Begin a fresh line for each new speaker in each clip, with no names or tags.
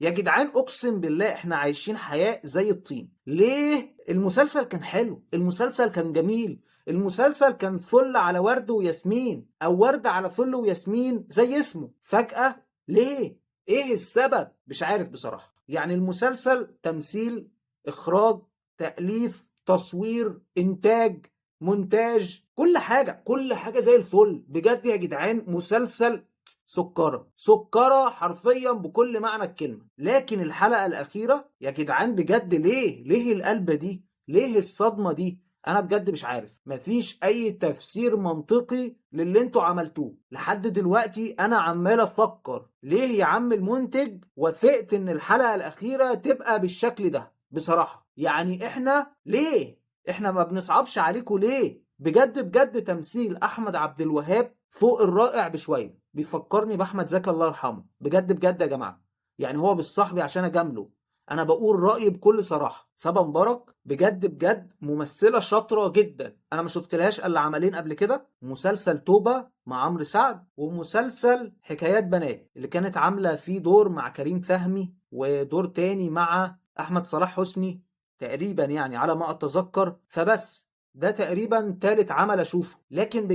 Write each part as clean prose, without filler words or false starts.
يا جدعان اقسم بالله احنا عايشين حياة زي الطين. ليه؟ المسلسل كان حلو، المسلسل كان جميل، المسلسل كان فل على ورد وياسمين او ورد على فل وياسمين زي اسمه. فجأة ليه؟ ايه السبب؟ مش عارف بصراحة. يعني المسلسل تمثيل، اخراج، تأليف، تصوير، انتاج، مونتاج، كل حاجة كل حاجة زي الفل بجد يا جدعان. مسلسل سكرة سكرة حرفيا بكل معنى الكلمة. لكن الحلقة الأخيرة يا جدعان بجد ليه القلبة دي؟ ليه الصدمة دي؟ أنا بجد مش عارف. مفيش أي تفسير منطقي للي انتوا عملتوه لحد دلوقتي. أنا عمال أفكر ليه يا عم المنتج وافقت إن الحلقة الأخيرة تبقى بالشكل ده بصراحة. يعني إحنا ليه؟ إحنا ما بنصعبش عليكم ليه؟ بجد بجد تمثيل أحمد عبد الوهاب فوق الرائع بشوية. بيفكرني باحمد زكي الله يرحمه بجد بجد يا جماعه. يعني هو بالصحبي عشان اجامله، انا بقول رايي بكل صراحه. سبا مبارك بجد بجد ممثله شاطره جدا. انا ما شفتلهاش الا عملين قبل كده، مسلسل توبه مع عمرو سعد ومسلسل حكايات بنات اللي كانت عامله فيه دور مع كريم فهمي ودور تاني مع احمد صلاح حسني تقريبا يعني على ما اتذكر. فبس ده تقريبا تالت عمل اشوفه. لكن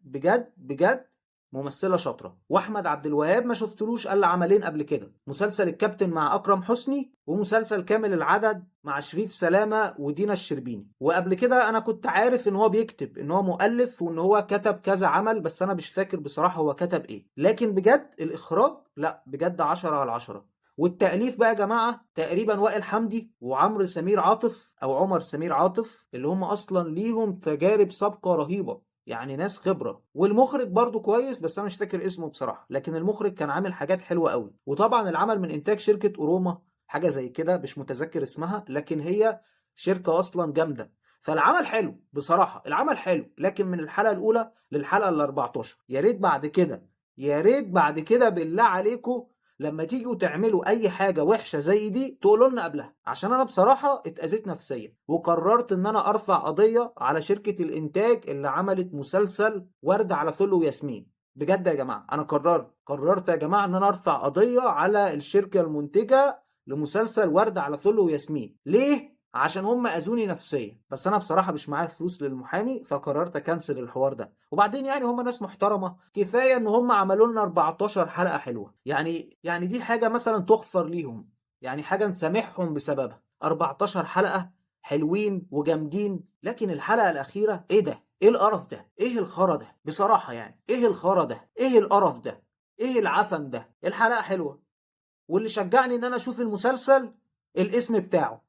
بجد ممثله شاطره. واحمد عبد الوهاب ما شفتلوش الا عملين قبل كده، مسلسل الكابتن مع اكرم حسني ومسلسل كامل العدد مع شريف سلامه ودينا الشربيني. وقبل كده انا كنت عارف ان هو بيكتب، ان هو مؤلف وان هو كتب كذا عمل، بس انا مش فاكر بصراحه هو كتب ايه. لكن بجد الاخراج لا بجد 10/10. والتأليف بقى يا جماعة تقريبا وائل حمدي وعمرو سمير عاطف أو عمر سمير عاطف، اللي هم أصلا ليهم تجارب سابقة رهيبة، يعني ناس خبرة. والمخرج برضو كويس بس انا مش فاكر اسمه بصراحة، لكن المخرج كان عامل حاجات حلوة قوي. وطبعا العمل من انتاج شركة اوروما، حاجة زي كده مش متذكر اسمها، لكن هي شركة اصلا جامدة. فالعمل حلو بصراحة، العمل حلو. لكن من الحلقة الاولى للحلقة ال 14 يا ريت بعد كده، يا ريت بعد كده بالله عليكم لما تيجوا تعملوا اي حاجة وحشة زي دي تقولوا لنا قبلها. عشان انا بصراحة اتأذيت نفسيا وقررت ان انا ارفع قضية على شركة الانتاج اللي عملت مسلسل ورد على فل وياسمين. بجد يا جماعة انا قررت يا جماعة ان انا ارفع قضية على الشركة المنتجة لمسلسل ورد على فل وياسمين. ليه؟ عشان هم اذوني نفسيا. بس انا بصراحة مش معايا فلوس للمحامي فقررت اكنسل الحوار ده. وبعدين يعني هم ناس محترمة، كفاية ان هم عملوا لنا 14 حلقة حلوة. يعني دي حاجة مثلا تغفر ليهم، يعني حاجة نسامحهم بسببها. 14 حلقة حلوين وجامدين. لكن الحلقة الأخيرة إيه ده؟ إيه القرف ده؟ إيه الخرا ده؟ بصراحة يعني إيه الخرا ده؟ إيه القرف ده؟ إيه العفن ده؟ الحلقة حلوة، واللي شجعني إن أنا أشوف المسلسل الاسم بتاعه.